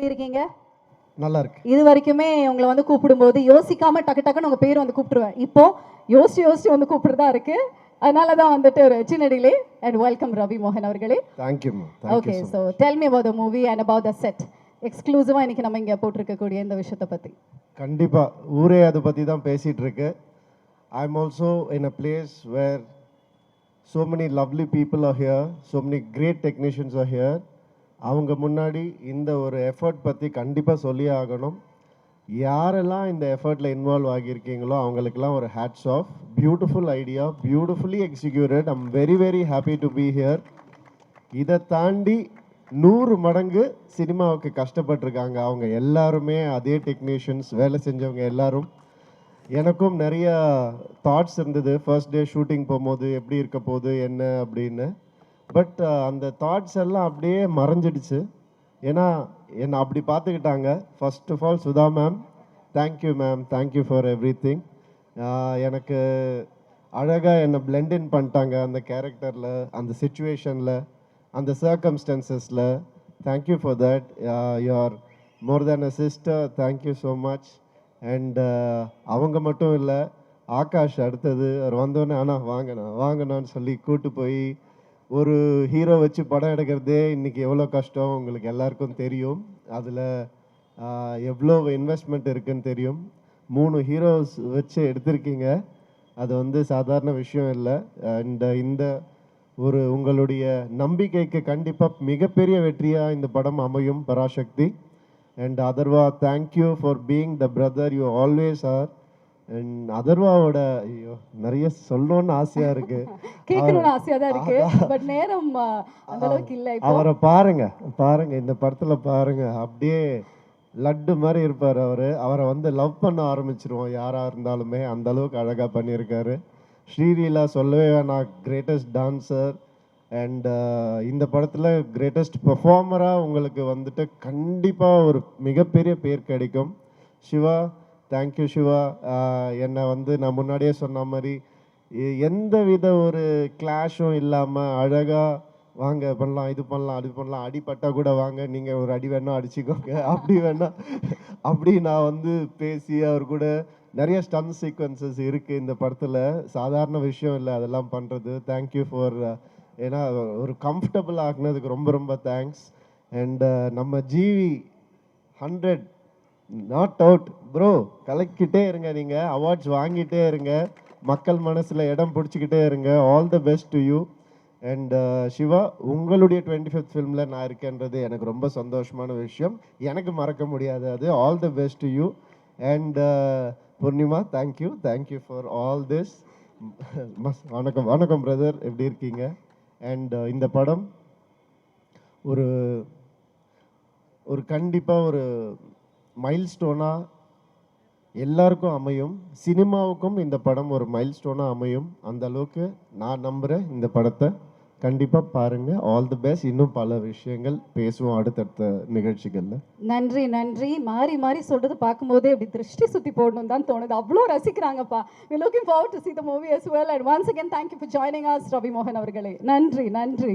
இருக்கீங்க? நல்லா இருக்கு. இது வரைக்குமே உங்களை வந்து கூப்பிடும்போது யோசிக்காம டக்கு டக்குன்னு உங்க பேர் வந்து கூப்பிட்டுருவேன். இப்போ யோசிச்சு யோசிச்சு வந்து கூப்பிடுறதா இருக்கு. அதனால தான் வந்துட்டு ஒரு சின்ன டிலே. அண்ட் வெல்கம் ரவி மோகன் அவர்களே. Thank you, ma'am. Thank okay, you so so much. Tell me about the movie and about the set. எக்ஸ்க்ளூசிவா இன்னைக்கு நம்ம இங்க போட்டிருக்கக்கூடிய இந்த விஷயத்தை பத்தி. கண்டிப்பா ஊரே அதை பற்றி தான் பேசிட்டு இருக்கு. I am also in a place where so many lovely people are here, so many great technicians are here. அவங்க முன்னாடி இந்த ஒரு எஃபர்ட் பற்றி கண்டிப்பாக சொல்லியே ஆகணும். யாரெல்லாம் இந்த எஃபர்ட்டில் இன்வால்வ் ஆகியிருக்கீங்களோ அவங்களுக்கெல்லாம் ஒரு hats off. Beautiful idea, beautifully executed. I'm very very happy to be here. இதை தாண்டி 100 மடங்கு சினிமாவுக்கு கஷ்டப்பட்டிருக்காங்க அவங்க எல்லாருமே. அதே டெக்னீஷியன்ஸ் வேலை செஞ்சவங்க எல்லாரும். எனக்கும் நிறைய தாட்ஸ் இருந்தது ஃபர்ஸ்ட் டே ஷூட்டிங் போகும்போது எப்படி இருக்க போகுது என்ன அப்படின்னு. பட் அந்த தாட்ஸ் எல்லாம் அப்படியே மறைஞ்சிடுச்சு. ஏன்னா என்னை அப்படி பார்த்துக்கிட்டாங்க. First of all Sudha ma'am, thank you ma'am, thank you for everything. எனக்கு அழகாக என்னை பிளெண்ட் இன் பண்ணிட்டாங்க அந்த கேரக்டரில், அந்த சுச்சுவேஷனில், அந்த சர்க்கம்ஸ்டன்சஸில். Thank you for that. You are more than a sister. Thank you so much. And அவங்க மட்டும் இல்லை, ஆகாஷ் அடுத்தது அவர் வந்தோடனே ஆனால் வாங்கண்ணான்னு சொல்லி கூட்டு போய் ஒரு ஹீரோ வச்சு படம் எடுக்கிறதே இன்றைக்கி எவ்வளோ கஷ்டம் உங்களுக்கு எல்லாருக்கும் தெரியும். அதில் எவ்வளோ இன்வெஸ்ட்மெண்ட் இருக்குதுன்னு தெரியும். 3 ஹீரோஸ் வச்சு எடுத்திருக்கீங்க. அது வந்து சாதாரண விஷயம் இல்லை. அண்ட் இந்த ஒரு உங்களுடைய நம்பிக்கைக்கு கண்டிப்பாக மிகப்பெரிய வெற்றியாக இந்த படம் அமையும் Parasakthi. And Atharvaa, thank you for being the brother you always are. And அதர்வாவோட ஐயோ நிறைய சொல்லணும்னு ஆசையாக இருக்குது. கேட்கணும்னு ஆசையா தான் இருக்கு. பட் நேரம் அந்த அளவுக்கு இல்லை. அவரை பாருங்க இந்த படத்தில் பாருங்க, அப்படியே லட்டு மாதிரி இருப்பார் அவரை வந்து லவ் பண்ண ஆரம்பிச்சிருவோம் யாராக இருந்தாலுமே. அந்த அளவுக்கு அழகாக பண்ணியிருக்காரு. ஸ்ரீலீலா சொல்லவே வேணாம், கிரேட்டஸ்ட் டான்சர். அண்ட் இந்த படத்தில் கிரேட்டஸ்ட் பெர்ஃபார்மராக உங்களுக்கு வந்துட்டு கண்டிப்பாக ஒரு மிகப்பெரிய பேர் கிடைக்கும். சிவா, தேங்க்யூ சிவா. என்னை வந்து நான் முன்னாடியே சொன்ன மாதிரி எந்த வித ஒரு கிளாஷும் இல்லாமல் அழகாக வாங்க பண்ணலாம், இது பண்ணலாம், அது பண்ணலாம், அடிப்பட்டால் கூட வாங்க, நீங்கள் ஒரு அடி வேணால் அடிச்சுக்கோங்க, அப்படி நான் வந்து பேசி அவர் கூட நிறைய ஸ்டன் சீக்வன்சஸ் இருக்குது இந்த படத்தில். சாதாரண விஷயம் இல்லை அதெல்லாம் பண்ணுறது. தேங்க்யூ ஃபார், ஏன்னா ஒரு கம்ஃபர்டபுள் ஆக்குனதுக்கு ரொம்ப ரொம்ப தேங்க்ஸ். அண்ட் நம்ம ஜிவி 100 நாட் அவுட் ப்ரோ, கலக்கிட்டே இருங்க, நீங்கள் அவார்ட்ஸ் வாங்கிட்டே இருங்க, மக்கள் மனசில் இடம் பிடிச்சிக்கிட்டே இருங்க. All the best to you. And Siva, உங்களுடைய 25th ஃபிலிமில் நான் இருக்கேன்றது எனக்கு ரொம்ப சந்தோஷமான விஷயம். எனக்கு மறக்க முடியாது அது. All the best to you. And Poornima, thank you for all this. வணக்கம் பிரதர், எப்படி இருக்கீங்க? அண்ட் இந்த படம் ஒரு ஒரு கண்டிப்பாக ஒரு மைல்ஸ்டோனாக எல்லாருக்கும் அமையும். சினிமாவுக்கும் இந்த படம் ஒரு மைல்ஸ்டோனாக அமையும். அந்த அளவுக்கு நான் நம்புகிறேன். இந்த படத்தை கண்டிப்பாக பாருங்கள். All the best. இன்னும் பல விஷயங்கள் பேசுவோம் அடுத்தடுத்த நிகழ்ச்சிகளில். நன்றி நன்றி. மாறி மாறி சொல்றது பார்க்கும்போதே அப்படி திருஷ்டி சுத்தி போடணும் தான் தோணுது. அவ்வளோ ரசிக்கிறாங்கப்பா. We looking forward to see the movie as well. And once again, thank you for joining us, Ravi மோகன் அவர்களே. நன்றி நன்றி.